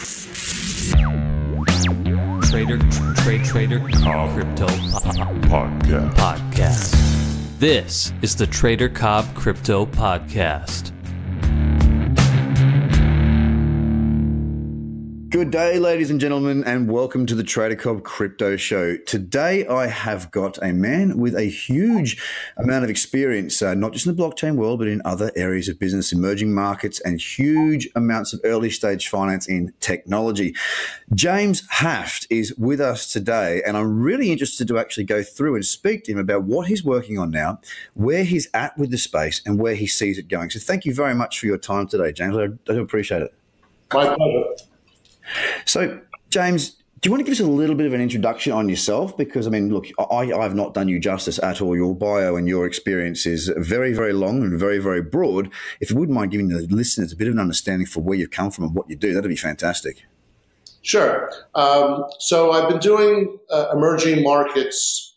Trader Cobb Crypto Podcast. This is the Trader Cobb Crypto Podcast. Good day, ladies and gentlemen, and welcome to the Trader Cobb Crypto Show. Today, I have got a man with a huge amount of experience, not just in the blockchain world, but in other areas of business, emerging markets, and huge amounts of early stage finance in technology. James Haft is with us today, and I'm really interested to actually go through and speak to him about what he's working on now, where he's at with the space, and where he sees it going. So thank you very much for your time today, James. I do appreciate it. My pleasure. So, James, do you want to give us a little bit of an introduction on yourself? Because, I mean, look, I've not done you justice at all. Your bio and your experience is very, very long and very, very broad. If you wouldn't mind giving the listeners a bit of an understanding for where you've come from and what you do, that'd be fantastic. Sure. So I've been doing emerging markets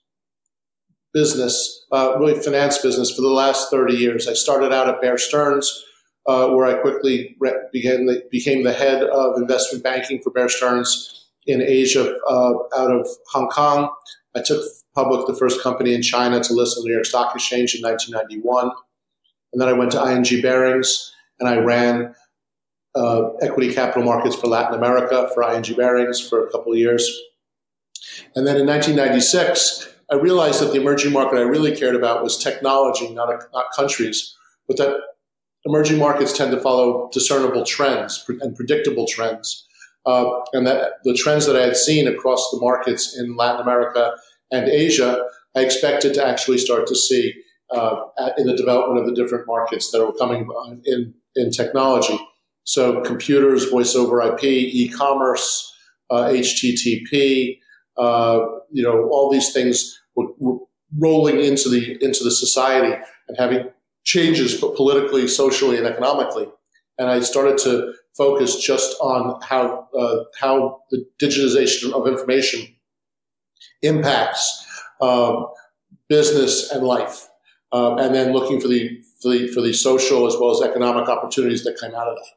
business, really finance business, for the last 30 years. I started out at Bear Stearns, where I quickly became the head of investment banking for Bear Stearns in Asia, out of Hong Kong. I took public the first company in China to list on the New York Stock Exchange in 1991. And then I went to ING Barings, and I ran equity capital markets for Latin America for ING Barings for a couple of years. And then in 1996, I realized that the emerging market I really cared about was technology, not countries, but that emerging markets tend to follow discernible trends and predictable trends. And that the trends that I had seen across the markets in Latin America and Asia, I expected to actually start to see in the development of the different markets that were coming in technology. So computers, voice over IP, e-commerce, HTTP, all these things were rolling into the society and having changes, but politically, socially, and economically. And I started to focus just on how the digitization of information impacts business and life, and then looking for the social as well as economic opportunities that came out of that.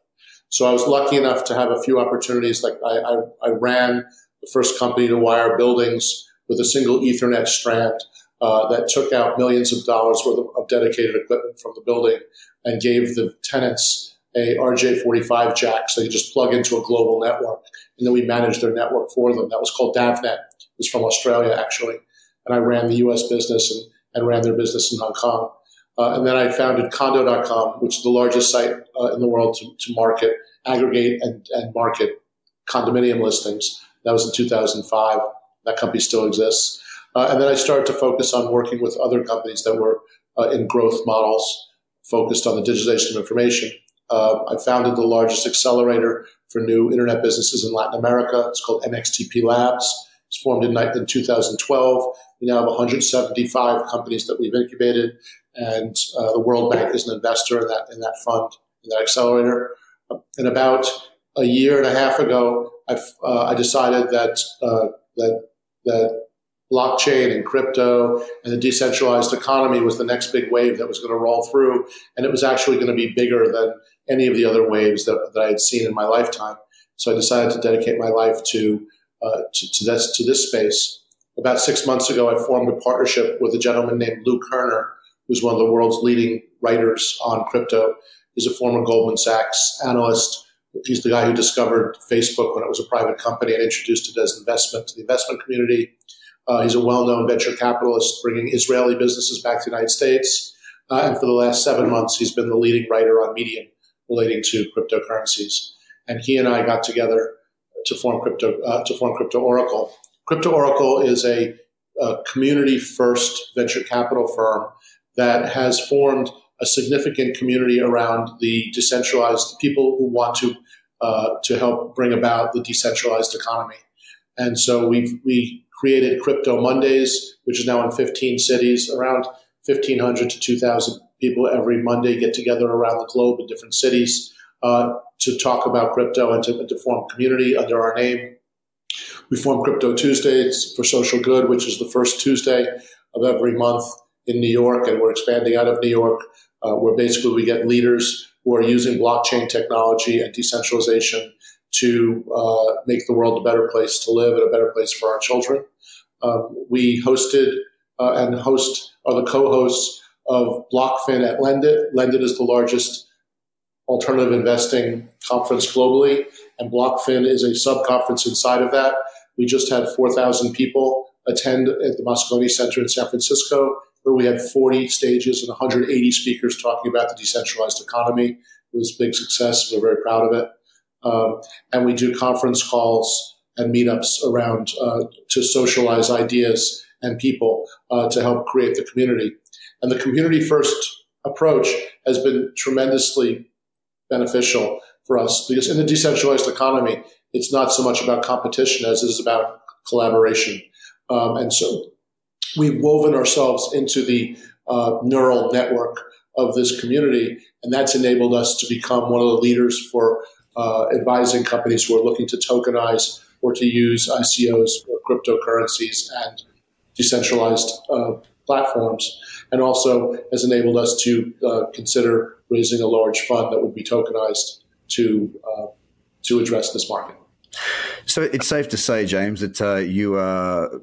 So I was lucky enough to have a few opportunities. Like I ran the first company to wire buildings with a single Ethernet strand that took out millions of dollars worth of dedicated equipment from the building and gave the tenants a RJ45 jack, so you just plug into a global network, and then we managed their network for them. That was called DAVnet. It was from Australia, actually. And I ran the U.S. business and ran their business in Hong Kong. And then I founded Condo.com, which is the largest site in the world to market, aggregate, and market condominium listings. That was in 2005. That company still exists. And then I started to focus on working with other companies that were in growth models focused on the digitization of information. I founded the largest accelerator for new internet businesses in Latin America. It's called NXTP Labs. It's formed in 2012. We now have 175 companies that we've incubated, and the World Bank is an investor in that fund, in that accelerator. And about a year and a half ago, I decided that blockchain and crypto and the decentralized economy was the next big wave that was going to roll through, and it was actually going to be bigger than any of the other waves that I had seen in my lifetime. So I decided to dedicate my life to this space. About 6 months ago, I formed a partnership with a gentleman named Lou Kerner, who's one of the world's leading writers on crypto. He's a former Goldman Sachs analyst. He's the guy who discovered Facebook when it was a private company and introduced it as investment to the investment community. He's a well-known venture capitalist bringing Israeli businesses back to the United States. And for the last 7 months, he's been the leading writer on Medium relating to cryptocurrencies. And he and I got together to form Crypto Oracle. Crypto Oracle is a community-first venture capital firm that has formed a significant community around the decentralized people who want to help bring about the decentralized economy. And so we created Crypto Mondays, which is now in 15 cities. Around 1,500 to 2,000 people every Monday get together around the globe in different cities to talk about crypto and to form community under our name. We form Crypto Tuesdays for Social Good, which is the first Tuesday of every month in New York, and we're expanding out of New York, where basically we get leaders who are using blockchain technology and decentralization to make the world a better place to live and a better place for our children. We hosted and are the co-hosts of BlockFin at Lendit. Lendit is the largest alternative investing conference globally, and BlockFin is a sub-conference inside of that. We just had 4,000 people attend at the Moscone Center in San Francisco, where we had 40 stages and 180 speakers talking about the decentralized economy. It was a big success. We're very proud of it. And we do conference calls and meetups around to socialize ideas and people to help create the community. And the community-first approach has been tremendously beneficial for us, because in the decentralized economy, it's not so much about competition as it is about collaboration. And so we've woven ourselves into the neural network of this community, and that's enabled us to become one of the leaders for advising companies who are looking to tokenize or to use ICOs or cryptocurrencies and decentralized platforms, and also has enabled us to consider raising a large fund that would be tokenized to address this market. So it's safe to say, James, that you are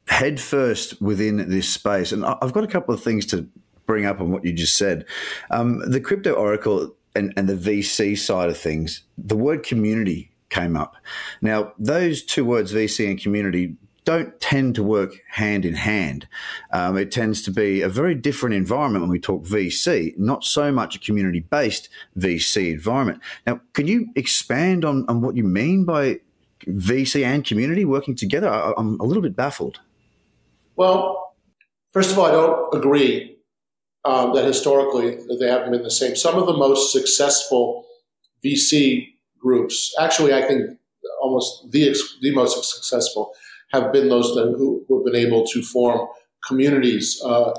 head first within this space. And I've got a couple of things to bring up on what you just said. The crypto oracle and the VC side of things, the word community came up. Now, those two words, VC and community, don't tend to work hand in hand. It tends to be a very different environment when we talk VC, not so much a community-based VC environment. Now, can you expand on what you mean by VC and community working together? I'm a little bit baffled. Well, first of all, I don't agree that historically that they haven't been the same. Some of the most successful VC groups, actually, I think almost the most successful, have been those who have been able to form communities of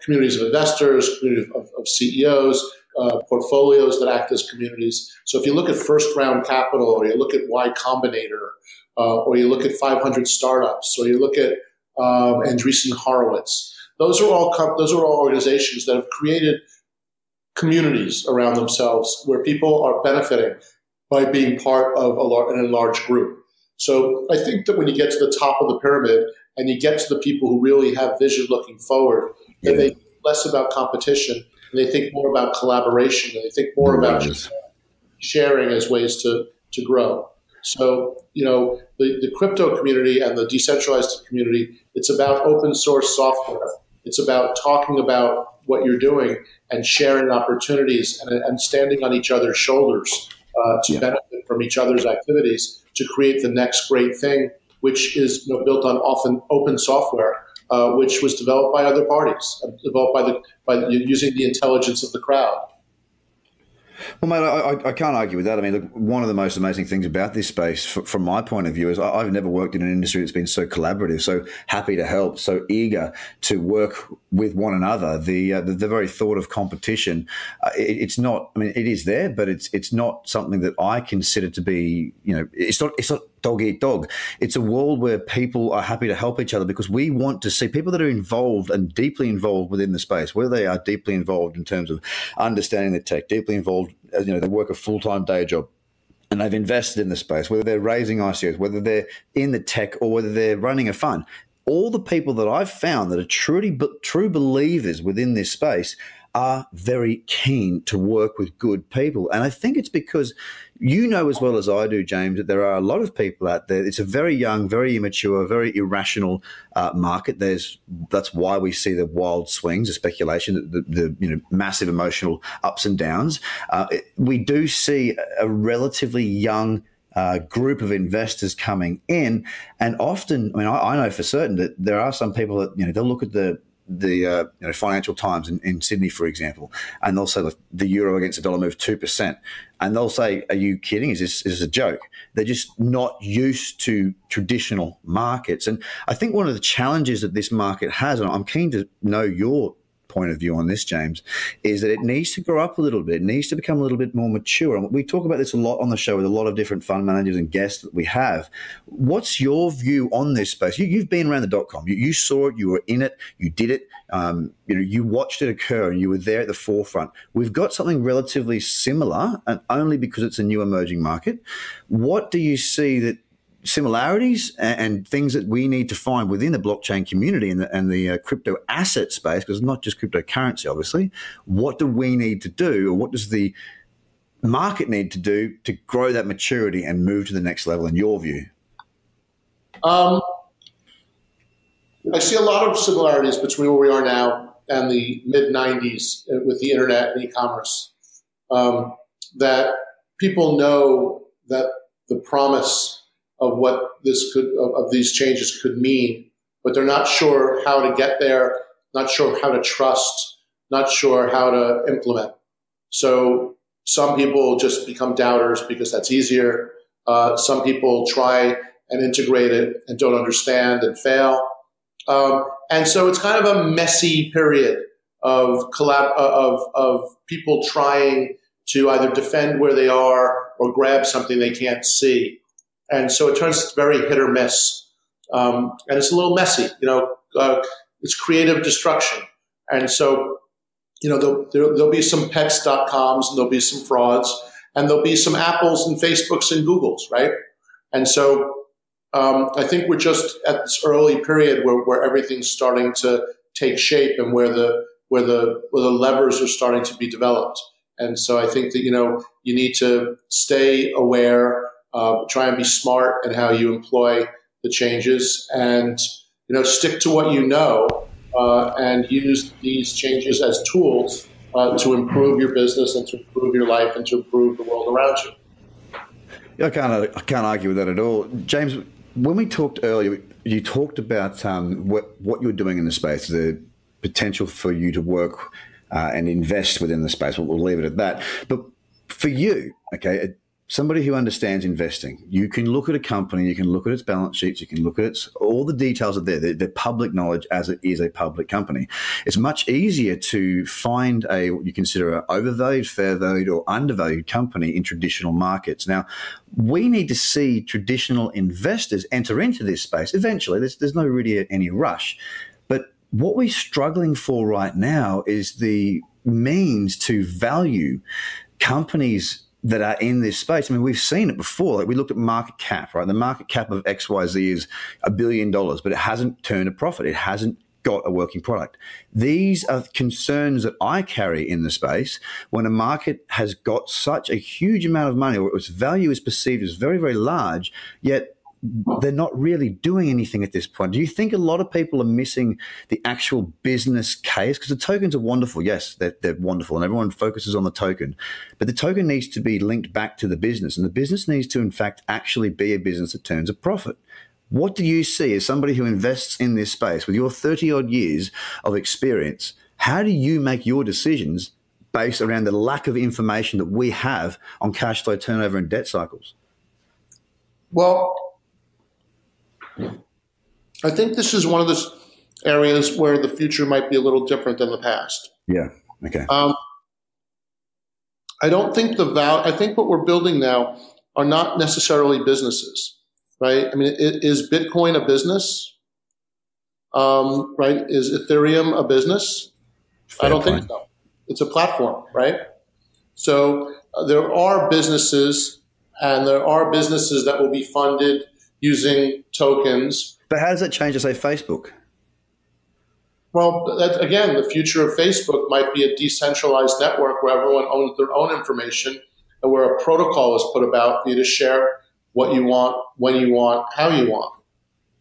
investors, communities of CEOs, portfolios that act as communities. So if you look at first round capital, or you look at Y Combinator, or you look at 500 startups, or you look at Andreessen Horowitz, those are all organizations that have created communities around themselves where people are benefiting by being part of an enlarged group. So I think that when you get to the top of the pyramid and you get to the people who really have vision looking forward, then they think less about competition and they think more about collaboration, and they think more about sharing as ways to grow. So, the crypto community and the decentralized community, it's about open source software. It's about talking about what you're doing and sharing opportunities and standing on each other's shoulders to benefit from each other's activities to create the next great thing, which is built on often open software, which was developed by other parties, developed by using the intelligence of the crowd. Well, mate, I can't argue with that. I mean, look, one of the most amazing things about this space, from my point of view, is I've never worked in an industry that's been so collaborative, so happy to help, so eager to work with one another. The very thought of competition, it's not. I mean, it is there, but it's not something that I consider to be. It's not dog eat dog. It's a world where people are happy to help each other because we want to see people that are involved and deeply involved within the space, whether they are deeply involved in terms of understanding the tech, deeply involved, they work a full-time day job and they've invested in the space, whether they're raising ICOs, whether they're in the tech or whether they're running a fund. All the people that I've found that are true believers within this space are very keen to work with good people. And I think it's because as well as I do, James, that there are a lot of people out there. It's a very young, very immature, very irrational market. That's why we see the wild swings, the speculation, the massive emotional ups and downs. We do see a relatively young group of investors coming in, and often, I know for certain that there are some people that they'll look at the Financial Times in Sydney, for example, and they'll say the euro against the dollar moved 2%, and they'll say, "Are you kidding? Is this a joke?" They're just not used to traditional markets, and I think one of the challenges that this market has, and I'm keen to know your point of view on this, James, is that it needs to grow up a little bit. It needs to become a little bit more mature. And we talk about this a lot on the show with a lot of different fund managers and guests that we have. What's your view on this space? You've been around the .com. You saw it. You were in it. You did it. You watched it occur, and you were there at the forefront. We've got something relatively similar, and only because it's a new emerging market. What do you see that similarities and things that we need to find within the blockchain community and the crypto asset space, because it's not just cryptocurrency, obviously? What do we need to do, or what does the market need to do to grow that maturity and move to the next level, in your view? I see a lot of similarities between where we are now and the mid-90s with the internet and e-commerce, that people know that the promise of what of these changes could mean, but they're not sure how to get there, not sure how to trust, not sure how to implement. So some people just become doubters because that's easier. Some people try and integrate it and don't understand and fail. And so it's kind of a messy period of people trying to either defend where they are or grab something they can't see. And so it turns very hit or miss. And it's a little messy, it's creative destruction. And so, there'll be some pets.coms and there'll be some frauds and there'll be some Apples and Facebooks and Googles, right? And so I think we're just at this early period where everything's starting to take shape and where the levers are starting to be developed. And so I think that, you need to stay aware, try and be smart in how you employ the changes, and stick to what you know, and use these changes as tools to improve your business and to improve your life and to improve the world around you. Yeah, I can't argue with that at all, James. When we talked earlier, you talked about what you were doing in the space, the potential for you to work and invest within the space. We'll leave it at that. But for you, okay, somebody who understands investing, you can look at a company, you can look at its balance sheets, you can look at all the details are there. They're public knowledge as it is a public company. It's much easier to find what you consider an overvalued, fair valued, or undervalued company in traditional markets. Now, we need to see traditional investors enter into this space eventually. There's no really any rush. But what we're struggling for right now is the means to value companies that are in this space. I mean, we've seen it before. Like, we looked at market cap, right? The market cap of XYZ is $1 billion, but it hasn't turned a profit. It hasn't got a working product. These are concerns that I carry in the space when a market has got such a huge amount of money, or its value is perceived as very, very large, yet they're not really doing anything at this point. Do you think a lot of people are missing the actual business case? Because the tokens are wonderful. Yes, they're wonderful, and everyone focuses on the token. But the token needs to be linked back to the business, and the business needs to, in fact, actually be a business that turns a profit. What do you see as somebody who invests in this space with your 30-odd years of experience? How do you make your decisions based around the lack of information that we have on cash flow, turnover, and debt cycles? Well, I think this is one of those areas where the future might be a little different than the past. Yeah. Okay. I don't think I think what we're building now are not necessarily businesses, right? I mean, is Bitcoin a business? Right? Is Ethereum a business? Fair I don't point. Think so. It's a platform, right? So there are businesses, and there are businesses that will be funded using tokens. But how does that change to, say, Facebook? Well, again, the future of Facebook might be a decentralized network where everyone owns their own information, and where a protocol is put about for you to share what you want, when you want, how you want.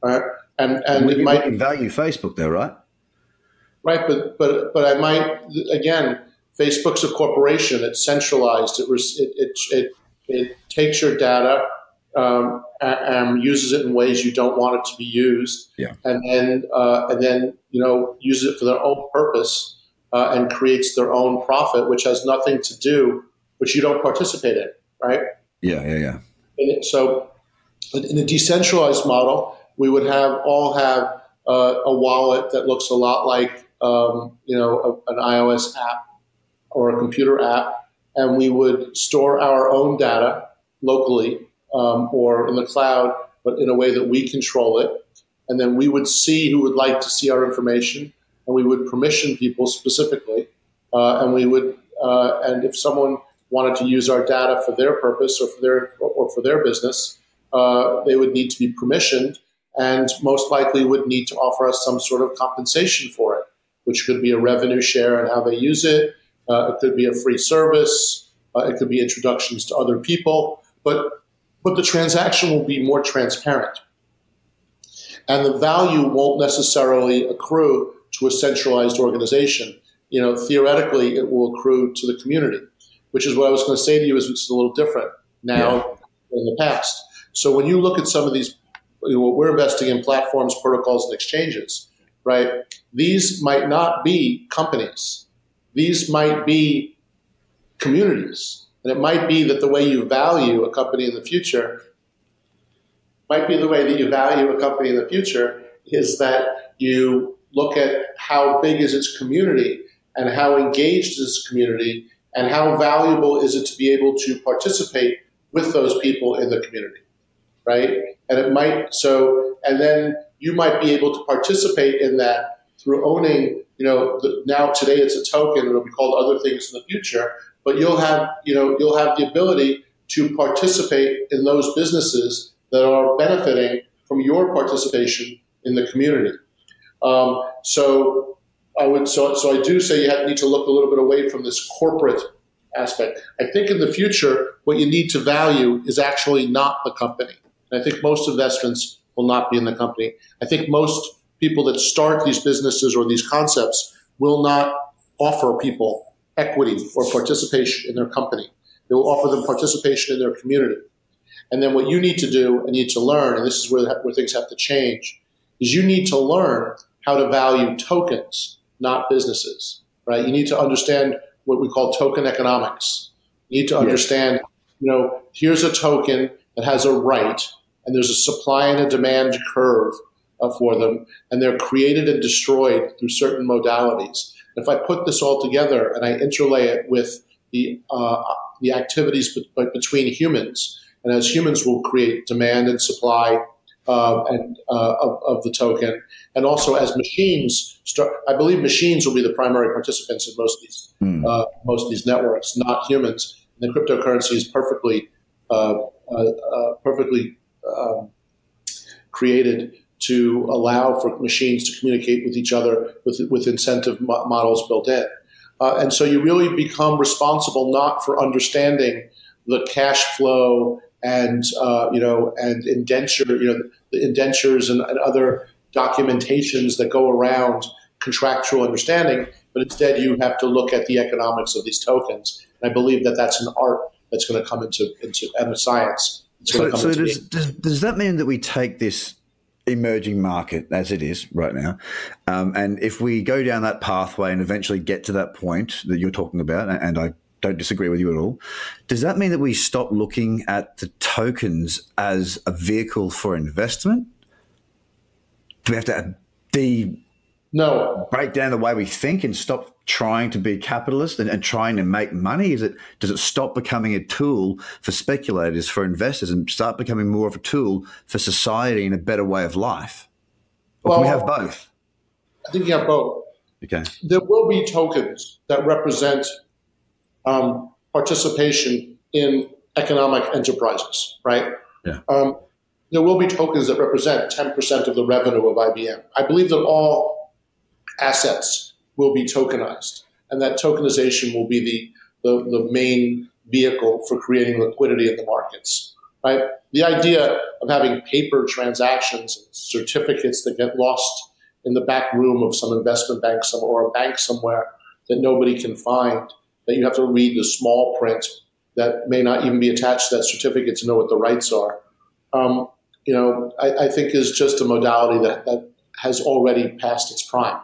Right? And it might value Facebook, though, right? Right, but I might, again, Facebook's a corporation. It's centralized. It takes your data and uses it in ways you don't want it to be used, and then uses it for their own purpose and creates their own profit, which has nothing to do, which you don't participate in, right? Yeah. So, in a decentralized model, we would all have a wallet that looks a lot like an iOS app or a computer app, and we would store our own data locally or in the cloud, but in a way that we control it. And then we would see who would like to see our information, and we would permission people specifically. And if someone wanted to use our data for their purpose or for their business, they would need to be permissioned, and most likely would need to offer us some sort of compensation for it, which could be a revenue share on how they use it. It could be a free service. It could be introductions to other people. But the transaction will be more transparent. And the value won't necessarily accrue to a centralized organization. Theoretically, it will accrue to the community, which is what I was going to say to you is it's a little different now than the past. So when you look at some of these, we're investing in platforms, protocols, and exchanges, right? These might not be companies. These might be communities. And it might be that the way you value a company in the future is that you look at how big is its community and how engaged is its community and how valuable is it to be able to participate with those people in the community, right? And and then you might be able to participate in that through owning, now today it's a token, it'll be called other things in the future, but you'll have the ability to participate in those businesses that are benefiting from your participation in the community. So I do say you need to look a little bit away from this corporate aspect. I think in the future, what you need to value is actually not the company. And I think most investments will not be in the company. I think most people that start these businesses or these concepts will not offer people equity or participation in their company. They will offer them participation in their community. And then what you need to do and need to learn, and this is where things have to change, is you need to learn how to value tokens, not businesses, right? You need to understand what we call token economics. You need to understand, here's a token that has a right, and there's a supply and a demand curve for them, and they're created and destroyed through certain modalities. If I put this all together and I interlay it with the activities between humans, and as humans will create demand and supply of the token, and also as machines start, I believe machines will be the primary participants in most of these networks, not humans. And the cryptocurrency is perfectly created to allow for machines to communicate with each other with incentive models built in. And so you really become responsible not for understanding the cash flow and indenture, the indentures and other documentations that go around contractual understanding, but instead you have to look at the economics of these tokens. And I believe that that's an art that's going to come into and a science. So does that mean that we take this emerging market as it is right now, and if we go down that pathway and eventually get to that point that you're talking about, and I don't disagree with you at all, does that mean that we stop looking at the tokens as a vehicle for investment? Do we have to break down the way we think and stop trying to be capitalist and trying to make money? Does it stop becoming a tool for speculators, for investors, and start becoming more of a tool for society and a better way of life? Or can we have both? I think you have both. Okay. There will be tokens that represent participation in economic enterprises, right? Yeah. There will be tokens that represent 10% of the revenue of IBM. I believe that all assets will be tokenized, and that tokenization will be the main vehicle for creating liquidity in the markets, right? The idea of having paper transactions and certificates that get lost in the back room of some investment bank or a bank somewhere that nobody can find, that you have to read the small print that may not even be attached to that certificate to know what the rights are, I think is just a modality that has already passed its prime.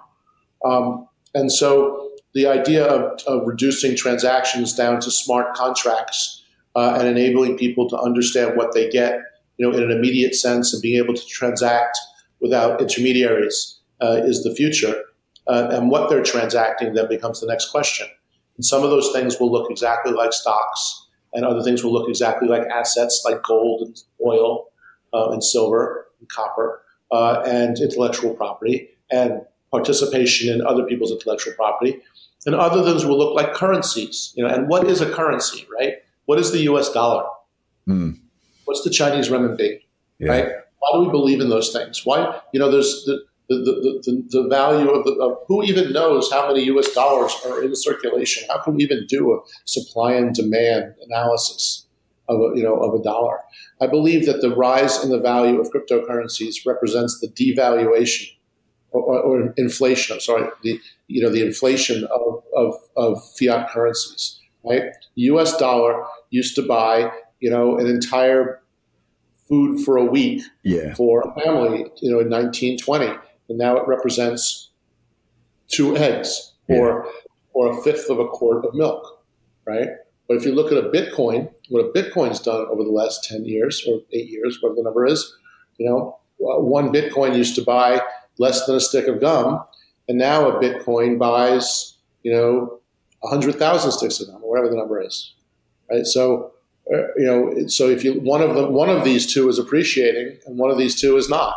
And so the idea of reducing transactions down to smart contracts and enabling people to understand what they get, in an immediate sense, and being able to transact without intermediaries is the future. and what they're transacting then becomes the next question. And some of those things will look exactly like stocks, and other things will look exactly like assets like gold and oil and silver and copper and intellectual property and participation in other people's intellectual property. And other things will look like currencies. And what is a currency, right? What is the U.S. dollar? What's the Chinese renminbi, right? Why do we believe in those things? Why, there's the value of who even knows how many U.S. dollars are in circulation? How can we even do a supply and demand analysis of a dollar? I believe that the rise in the value of cryptocurrencies represents the devaluation or inflation. I'm sorry, the inflation of fiat currencies. Right, the U.S. dollar used to buy an entire food for a week for a family, in 1920. And now it represents 2 eggs or a fifth of a quart of milk, right? But if you look at a Bitcoin, what a Bitcoin's done over the last 10 years or 8 years, whatever the number is, 1 Bitcoin used to buy less than a stick of gum, and now a Bitcoin buys, 100,000 sticks of gum, or whatever the number is, right? So, so if one of these two is appreciating, and one of these two is not.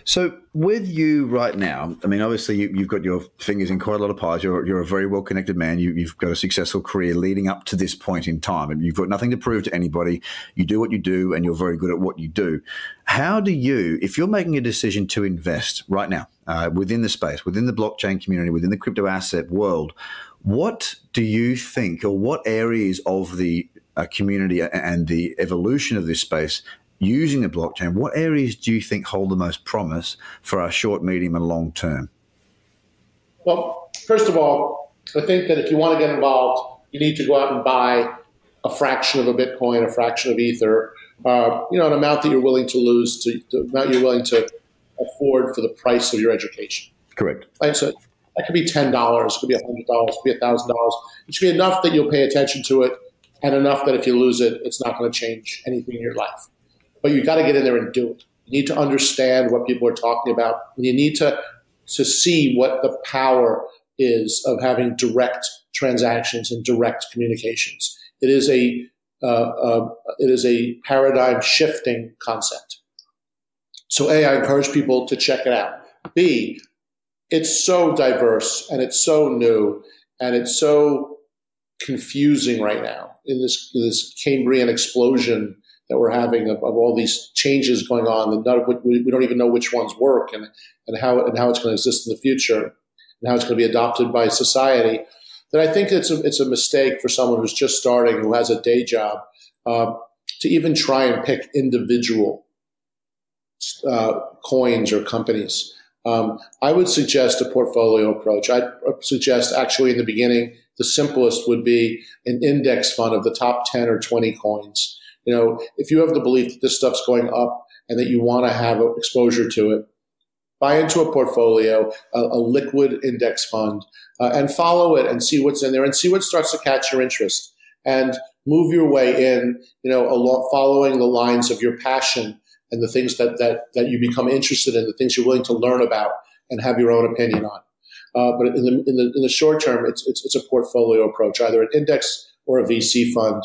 So with you right now, I mean, obviously you've got your fingers in quite a lot of pies. You're a very well-connected man. You've got a successful career leading up to this point in time, and you've got nothing to prove to anybody. You do what you do, and you're very good at what you do. How do you, if you're making a decision to invest right now within the space, within the blockchain community, within the crypto asset world, what do you think, or what areas of the community and the evolution of this space using the blockchain, what areas do you think hold the most promise for our short, medium, and long term? Well, first of all, I think that if you want to get involved, you need to go out and buy a fraction of a Bitcoin, a fraction of Ether, an amount that you're willing to lose, the amount you're willing to afford for the price of your education. Correct. Right? So that could be $10, it could be $100, it could be $1,000. It should be enough that you'll pay attention to it, and enough that if you lose it, it's not going to change anything in your life. But you got to get in there and do it. You need to understand what people are talking about. And you need to see what the power is of having direct transactions and direct communications. It is a paradigm shifting concept. So A, I encourage people to check it out. B, it's so diverse and it's so new and it's so confusing right now in this Cambrian explosion that we're having of all these changes going on, and none of which we don't even know which ones work and how it's going to exist in the future and how it's going to be adopted by society. That I think it's a mistake for someone who's just starting, who has a day job, to even try and pick individual coins or companies. I would suggest a portfolio approach. I'd suggest actually in the beginning, the simplest would be an index fund of the top 10 or 20 coins. If you have the belief that this stuff's going up and that you want to have exposure to it, buy into a portfolio, a liquid index fund, and follow it and see what's in there and see what starts to catch your interest, and move your way in, following the lines of your passion and the things that you become interested in, the things you're willing to learn about and have your own opinion on. But in the short term, it's a portfolio approach, either an index or a VC fund.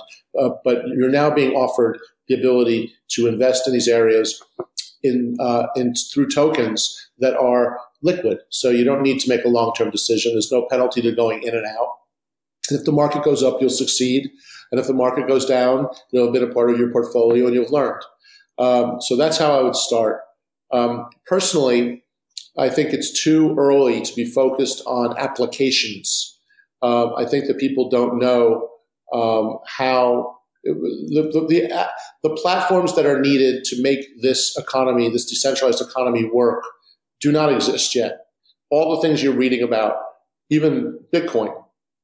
But you're now being offered the ability to invest in these areas through tokens that are liquid. So you don't need to make a long-term decision. There's no penalty to going in and out. And if the market goes up, you'll succeed. And if the market goes down, it'll have been a part of your portfolio and you've learned. So that's how I would start. Personally, I think it's too early to be focused on applications. I think that people don't know how the platforms that are needed to make this economy, this decentralized economy, work do not exist yet. All the things you're reading about, even Bitcoin,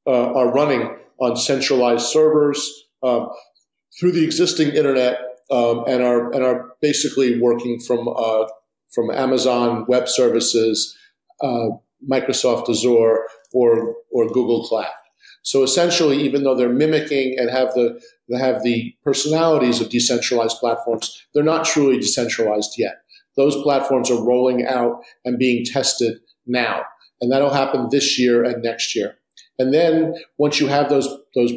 are running on centralized servers through the existing internet, and are basically working from Amazon Web Services, Microsoft Azure, or Google Cloud. So essentially, even though they're mimicking and have the personalities of decentralized platforms, they're not truly decentralized yet. Those platforms are rolling out and being tested now. And that'll happen this year and next year. And then once you have those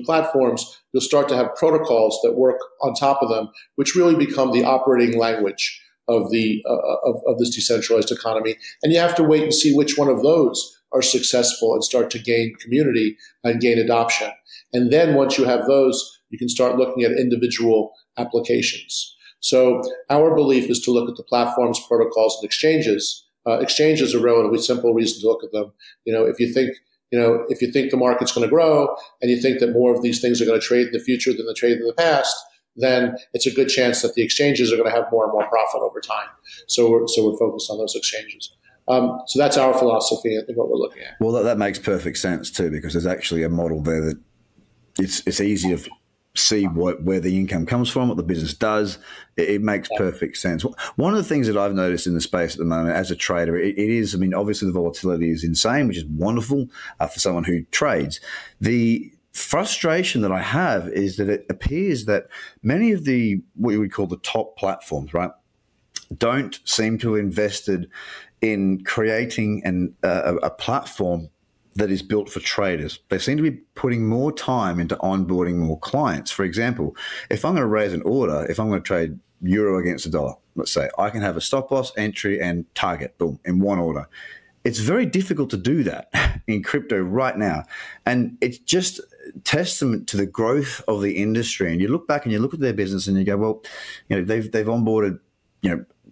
platforms, you'll start to have protocols that work on top of them, which really become the operating language of this decentralized economy. And you have to wait and see which one of those are successful and start to gain community and gain adoption. And then once you have those, you can start looking at individual applications. So our belief is to look at the platforms, protocols, and exchanges. Exchanges are a relatively simple reason to look at them. If you think the market's going to grow and you think that more of these things are going to trade in the future than they trade in the past, then it's a good chance that the exchanges are going to have more and more profit over time. So we're focused on those exchanges. So that's our philosophy and what we're looking at. Well, that makes perfect sense too, because there's actually a model there that it's easy to see where the income comes from, what the business does. It makes perfect sense. One of the things that I've noticed in the space at the moment as a trader, it is, obviously the volatility is insane, which is wonderful for someone who trades. The frustration that I have is that it appears that many of what you would call the top platforms, right, don't seem to have invested in creating a platform that is built for traders. They seem to be putting more time into onboarding more clients. For example, if I'm going to raise an order, if I'm going to trade euro against the dollar, let's say, I can have a stop loss, entry, and target, boom, in one order. It's very difficult to do that in crypto right now. And it's just testament to the growth of the industry. And you look back and you look at their business and you go, well, they've onboarded,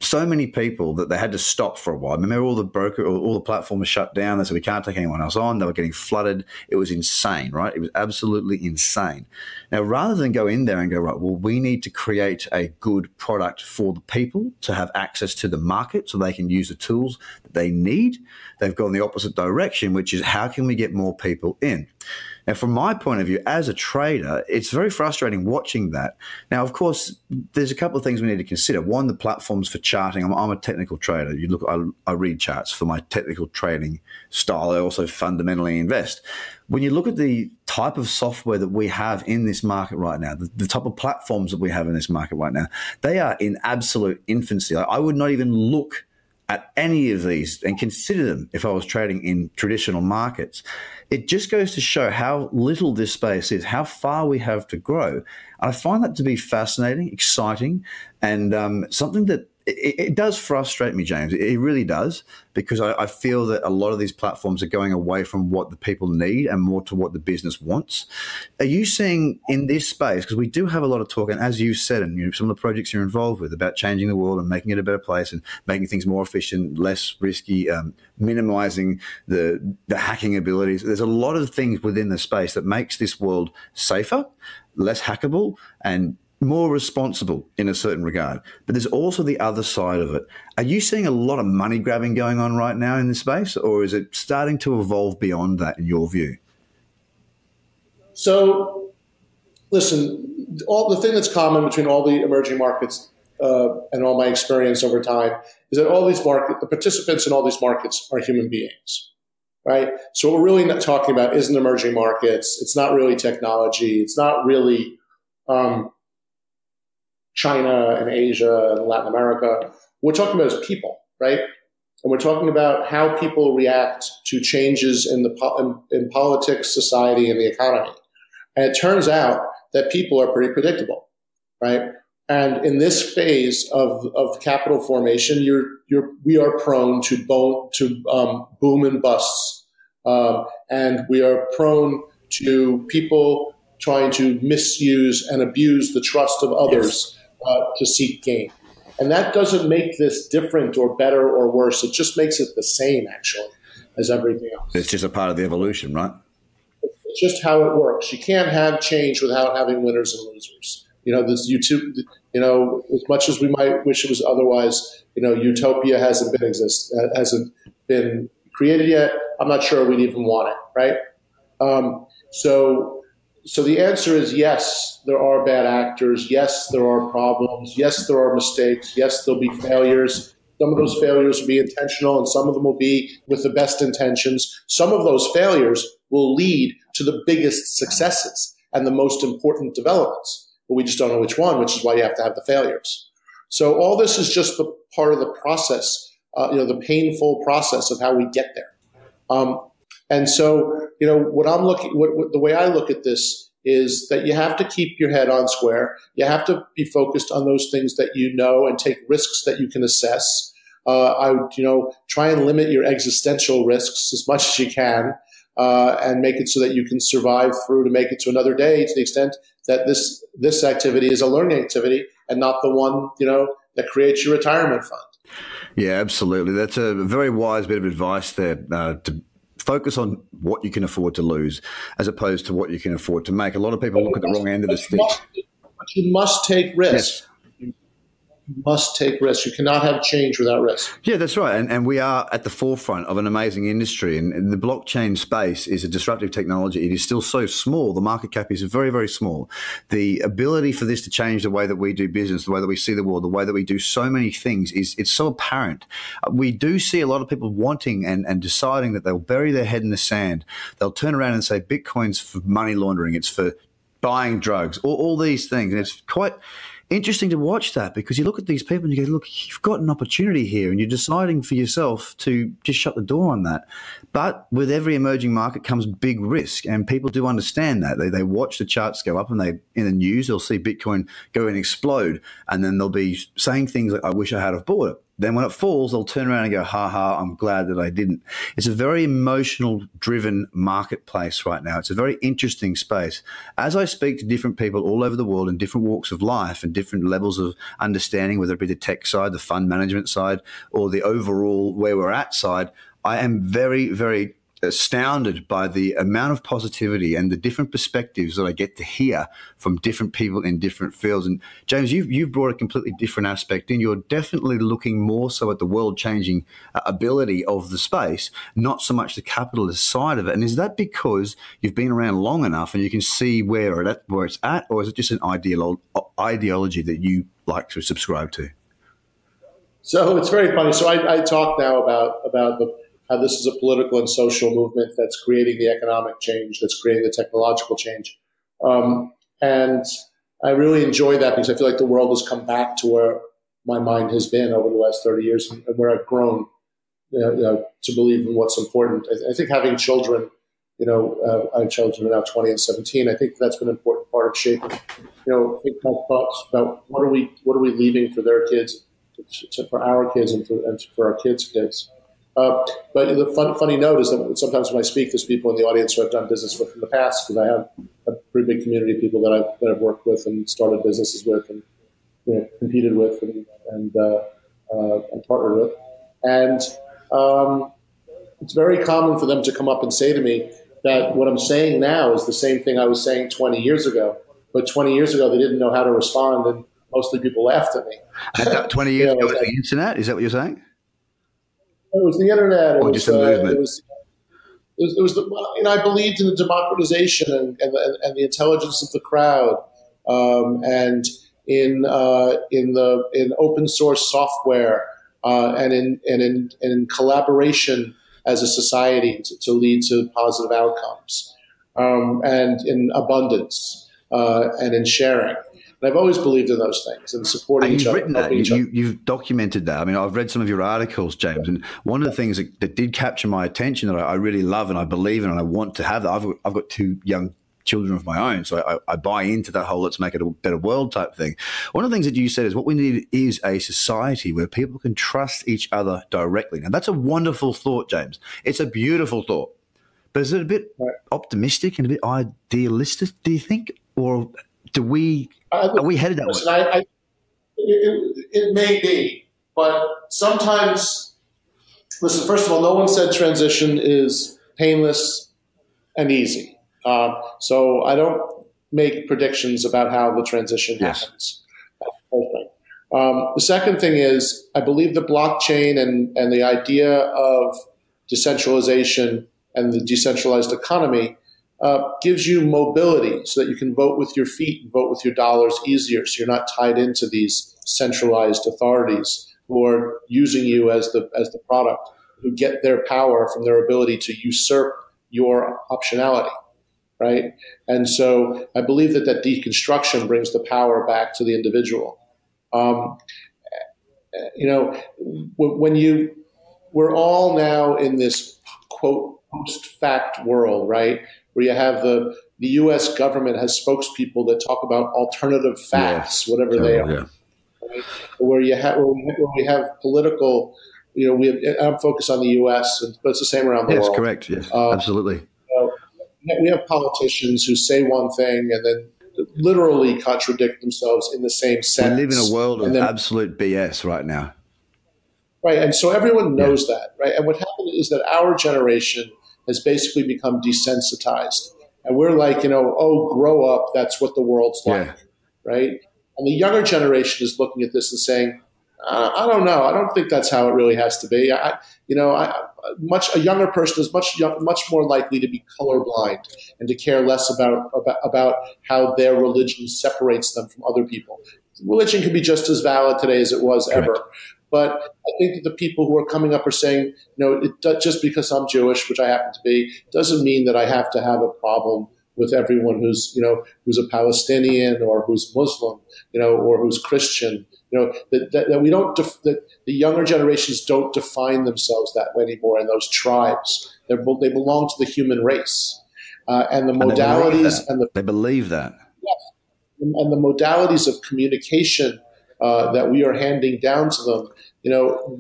so many people that they had to stop for a while. Remember, all the platforms shut down. They said, we can't take anyone else on. They were getting flooded. It was insane, right? It was absolutely insane. Now, rather than go in there and go, right, well, we need to create a good product for the people to have access to the market so they can use the tools that they need, they've gone the opposite direction, which is how can we get more people in? Now, from my point of view, as a trader, it's very frustrating watching that. Now, of course, there's a couple of things we need to consider. One, the platforms for charting. I'm a technical trader. I read charts for my technical trading style. I also fundamentally invest. When you look at the type of software that we have in this market right now, the type of platforms that we have in this market right now, they are in absolute infancy. I would not even look at any of these and consider them if I was trading in traditional markets. It just goes to show how little this space is, how far we have to grow. I find that to be fascinating, exciting, and something that it does frustrate me, James. It really does, because I feel that a lot of these platforms are going away from what the people need and more to what the business wants. Are you seeing in this space, because we do have a lot of talk, and as you said, and some of the projects you're involved with about changing the world and making it a better place and making things more efficient, less risky, minimizing the hacking abilities. There's a lot of things within the space that makes this world safer, less hackable, and more responsible in a certain regard. But there's also the other side of it. Are you seeing a lot of money grabbing going on right now in this space, or is it starting to evolve beyond that in your view? So, listen, the thing that's common between all the emerging markets and all my experience over time is that the participants in all these markets are human beings, right? So what we're really not talking about isn't emerging markets. It's not really technology. It's not really China and Asia and Latin America. What we're talking about is people, right? And we're talking about how people react to changes in politics, society, and the economy. And it turns out that people are pretty predictable, right? And in this phase of capital formation, we are prone to boom and busts, and we are prone to people trying to misuse and abuse the trust of others. Yes. To seek gain. And that doesn't make this different or better or worse. It just makes it the same, actually, as everything else. It's just a part of the evolution, right? It's just how it works. You can't have change without having winners and losers. As much as we might wish it was otherwise, utopia hasn't been created yet. I'm not sure we'd even want it, right? So the answer is yes, there are bad actors. Yes, there are problems. Yes, there are mistakes. Yes, there'll be failures. Some of those failures will be intentional, and some of them will be with the best intentions. Some of those failures will lead to the biggest successes and the most important developments. But we just don't know which one, which is why you have to have the failures. So all this is just the part of the process, the painful process of how we get there. And so, the way I look at this is that you have to keep your head on square. You have to be focused on those things that you know and take risks that you can assess. I would, try and limit your existential risks as much as you can, and make it so that you can survive through to make it to another day, to the extent that this activity is a learning activity and not the one, that creates your retirement fund. Yeah, absolutely. That's a very wise bit of advice there, to focus on what you can afford to lose as opposed to what you can afford to make. A lot of people look at the wrong end of the stick. But you must take risks. Yes. You must take risks. You cannot have change without risk. Yeah, that's right. And we are at the forefront of an amazing industry. And the blockchain space is a disruptive technology. It is still so small. The market cap is very, very small. The ability for this to change the way that we do business, the way that we see the world, the way that we do so many things it's so apparent. We do see a lot of people wanting and deciding that they'll bury their head in the sand. They'll turn around and say Bitcoin's for money laundering. It's for buying drugs, all these things. And it's quite interesting to watch that, because you look at these people and you go, look, you've got an opportunity here and you're deciding for yourself to just shut the door on that. But with every emerging market comes big risk, and people do understand that. They watch the charts go up, and in the news, they'll see Bitcoin go and explode, and then they'll be saying things like, I wish I had have bought it. Then when it falls, they'll turn around and go, ha ha, I'm glad that I didn't. It's a very emotional driven marketplace right now. It's a very interesting space. As I speak to different people all over the world in different walks of life and different levels of understanding, whether it be the tech side, the fund management side, or the overall where we're at side, I am very, very astounded by the amount of positivity and the different perspectives that I get to hear from different people in different fields. And James, you've brought a completely different aspect in. You're definitely looking more so at the world-changing ability of the space, not so much the capitalist side of it. And is that because you've been around long enough and you can see where it's at, or is it just an ideology that you like to subscribe to? So it's very funny. So I talk now about how this is a political and social movement that's creating the economic change, that's creating the technological change. And I really enjoy that, because I feel like the world has come back to where my mind has been over the last 30 years, and where I've grown to believe in what's important. I think having children, I have children who are now 20 and 17. I think that's been an important part of shaping, think about thoughts about what are we leaving for their kids, for our kids, and for our kids' kids. But the funny note is that sometimes when I speak, there's people in the audience who I've done business with in the past, because I have a pretty big community of people that I've worked with and started businesses with, and competed with, and partnered with. And it's very common for them to come up and say to me that what I'm saying now is the same thing I was saying 20 years ago. But 20 years ago, they didn't know how to respond, and mostly people laughed at me. And 20 years ago was the internet? Is that what you're saying? It was the internet. Or just a movement? It was I believed in the democratization and the intelligence of the crowd, and in open source software, and in collaboration as a society to lead to positive outcomes, and in abundance, and in sharing. And I've always believed in those things and supporting each other. You've written that. You've documented that. I mean, I've read some of your articles, James, and one of the things that did capture my attention that I really love and I believe in and I want to have that. I've got two young children of my own, so I buy into that whole let's make it a better world type thing. One of the things that you said is what we need is a society where people can trust each other directly. Now, that's a wonderful thought, James. It's a beautiful thought. But is it a bit optimistic and a bit idealistic, do you think? Or are we headed that way? It may be, but sometimes, listen, first of all, no one said transition is painless and easy. So I don't make predictions about how the transition happens. That's the first thing. The second thing is I believe the blockchain and the idea of decentralization and the decentralized economy gives you mobility so that you can vote with your feet and vote with your dollars easier. So you're not tied into these centralized authorities who are using you as the product, who get their power from their ability to usurp your optionality, right? And so I believe that deconstruction brings the power back to the individual. We're all now in this quote post-fact world, right? Where you have the U.S. government has spokespeople that talk about alternative facts, whatever they are. Yeah. Right? Where we have political, I'm focused on the U.S., but it's the same around the world. Yes, correct. Yes, absolutely. We have politicians who say one thing and then literally contradict themselves in the same sentence. We live in a world of absolute BS right now. Right, and so everyone knows that, right? And what happened is that our generation has basically become desensitized. And we're like, oh, grow up, that's what the world's like, right? And the younger generation is looking at this and saying, I don't know. I don't think that's how it really has to be. A younger person is much more likely to be colorblind and to care less about how their religion separates them from other people. Religion can be just as valid today as it was ever. But I think that the people who are coming up are saying, just because I'm Jewish, which I happen to be, doesn't mean that I have to have a problem with everyone who's a Palestinian or who's Muslim, or who's Christian. That we don't that the younger generations don't define themselves that way anymore in those tribes. They belong to the human race, and the modalities they believe that. Yes, and the modalities of communication that we are handing down to them,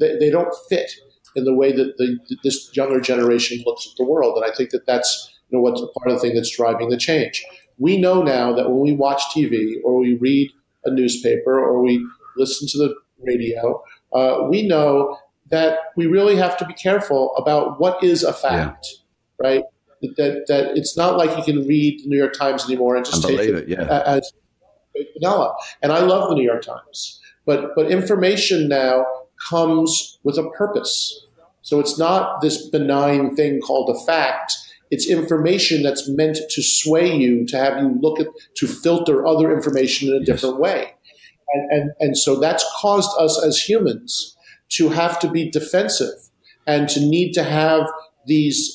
they don't fit in the way that this younger generation looks at the world. And I think that that's what's part of the thing that's driving the change. We know now that when we watch TV or we read a newspaper or we listen to the radio, we know that we really have to be careful about what is a fact, right? That it's not like you can read the New York Times anymore and just take it as vanilla. And I love the New York Times, but information now comes with a purpose. So it's not this benign thing called a fact. It's information that's meant to sway you, to have you to filter other information in a different way. And so that's caused us as humans to have to be defensive and to need to have these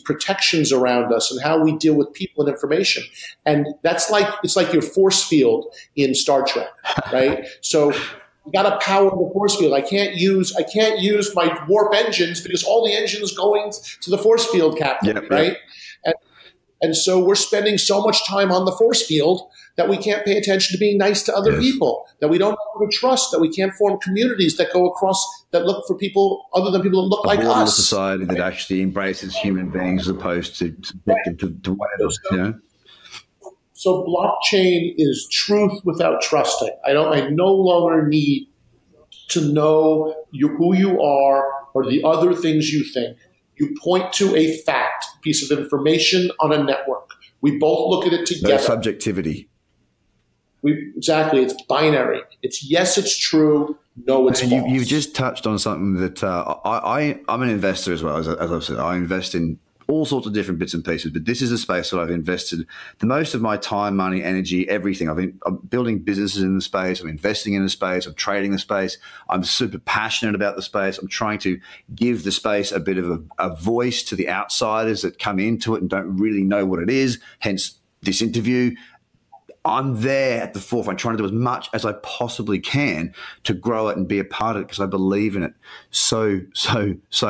protections around us and how we deal with people and information. And it's like your force field in Star Trek, right? So you got to power the force field. I can't use my warp engines because all the engines going to the force field, Captain, right? And so we're spending so much time on the force field that we can't pay attention to being nice to other people, that we don't know how to trust, that we can't form communities that go across, that look for people other than people that look like us. A society that actually embraces human beings as opposed to whatever, So blockchain is truth without trusting. I no longer need to know who you are or the other things you think. You point to a fact, piece of information on a network. We both look at it together. No subjectivity. Exactly. It's binary. It's yes, it's true. No, it's false. You've just touched on something that I'm an investor as well. As I've said, I invest in all sorts of different bits and pieces, but this is a space that I've invested the most of my time, money, energy, everything. I'm building businesses in the space. I'm investing in the space. I'm trading the space. I'm super passionate about the space. I'm trying to give the space a bit of a voice to the outsiders that come into it and don't really know what it is, hence this interview. I'm there at the forefront trying to do as much as I possibly can to grow it and be a part of it because I believe in it so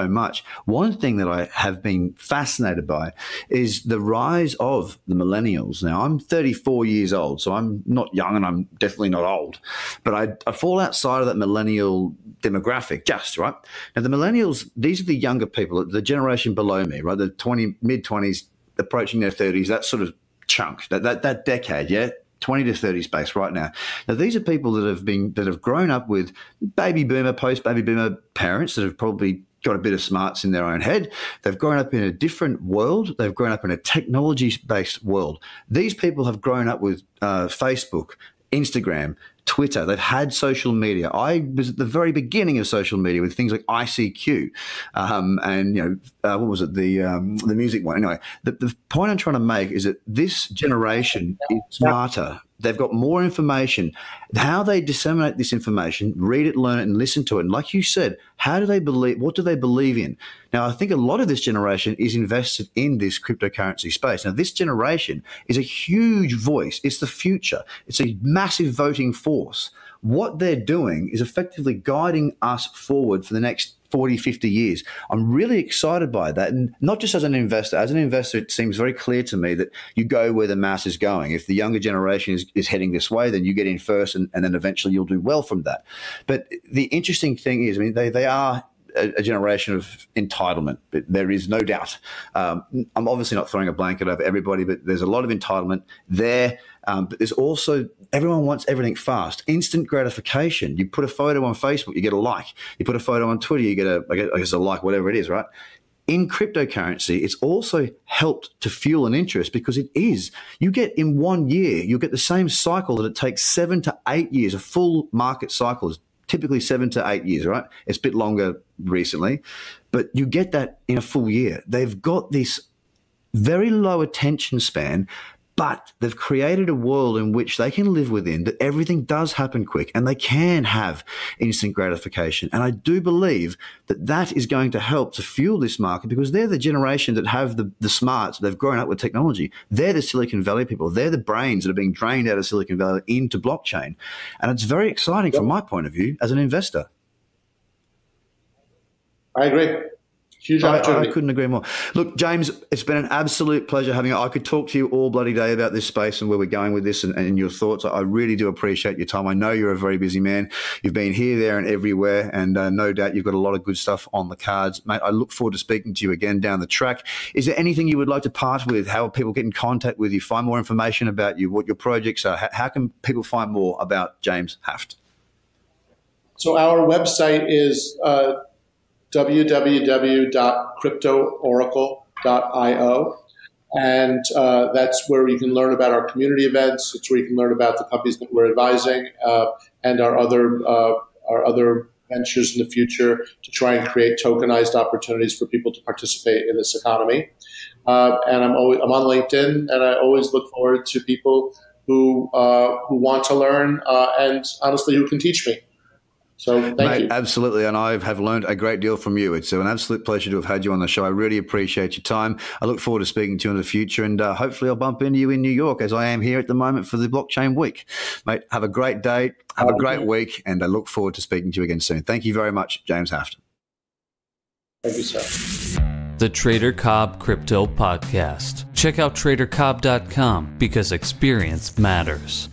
much. One thing that I have been fascinated by is the rise of the millennials. Now, I'm 34 years old, so I'm not young and I'm definitely not old, but I fall outside of that millennial demographic just, right? Now, the millennials, these are the younger people, the generation below me, right? The mid-20s, approaching their 30s, that sort of chunk, that decade, 20 to 30 space right now. Now, these are people that have grown up with baby boomer, post-baby boomer parents that have probably got a bit of smarts in their own head. They've grown up in a different world. They've grown up in a technology-based world. These people have grown up with Facebook, Instagram, Twitter. They've had social media. I was at the very beginning of social media with things like ICQ, and what was it? The music one. Anyway, the point I'm trying to make is that this generation is smarter. They've got more information. How they disseminate this information, read it, learn it, and listen to it. And like you said, how do they believe? What do they believe in? Now, I think a lot of this generation is invested in this cryptocurrency space. Now, this generation is a huge voice. It's the future. It's a massive voting force. What they're doing is effectively guiding us forward for the next 40, 50 years. I'm really excited by that. And not just as an investor. As an investor, it seems very clear to me that you go where the mass is going. If the younger generation is heading this way, then you get in first, and then eventually you'll do well from that. But the interesting thing is, I mean, they are a generation of entitlement. There is no doubt. I'm obviously not throwing a blanket over everybody, but there's a lot of entitlement there. But there's also, everyone wants everything fast, instant gratification. You put a photo on Facebook, you get a like. You put a photo on Twitter, you get a like, whatever it is, right? In cryptocurrency, it's also helped to fuel an interest because it is. You get in 1 year, you'll get the same cycle that it takes 7 to 8 years. A full market cycle is typically 7 to 8 years, right? It's a bit longer recently, but you get that in a full year. They've got this very low attention span, but they've created a world in which they can live within, that everything does happen quick and they can have instant gratification. And I do believe that that is going to help to fuel this market because they're the generation that have the smarts. They've grown up with technology. They're the Silicon Valley people. They're the brains that are being drained out of Silicon Valley into blockchain. And it's very exciting from my point of view as an investor. I agree. Huge opportunity. I couldn't agree more. Look, James, it's been an absolute pleasure having you. I could talk to you all bloody day about this space and where we're going with this and your thoughts. I really do appreciate your time. I know you're a very busy man. You've been here, there, and everywhere, and no doubt you've got a lot of good stuff on the cards. Mate, I look forward to speaking to you again down the track. Is there anything you would like to part with? How people get in contact with you, find more information about you, what your projects are? How can people find more about James Haft? So our website is www.cryptooracle.io. And that's where you can learn about our community events. It's where you can learn about the companies that we're advising and our other ventures in the future to try and create tokenized opportunities for people to participate in this economy. And I'm on LinkedIn, and I always look forward to people who want to learn and honestly who can teach me. So thank you. Absolutely. And I have learned a great deal from you. It's an absolute pleasure to have had you on the show. I really appreciate your time. I look forward to speaking to you in the future. And hopefully I'll bump into you in New York as I am here at the moment for the Blockchain Week. Mate, have a great day. Have a great week. And I look forward to speaking to you again soon. Thank you very much, James Haft. Thank you, sir. The Trader Cobb Crypto Podcast. Check out tradercobb.com because experience matters.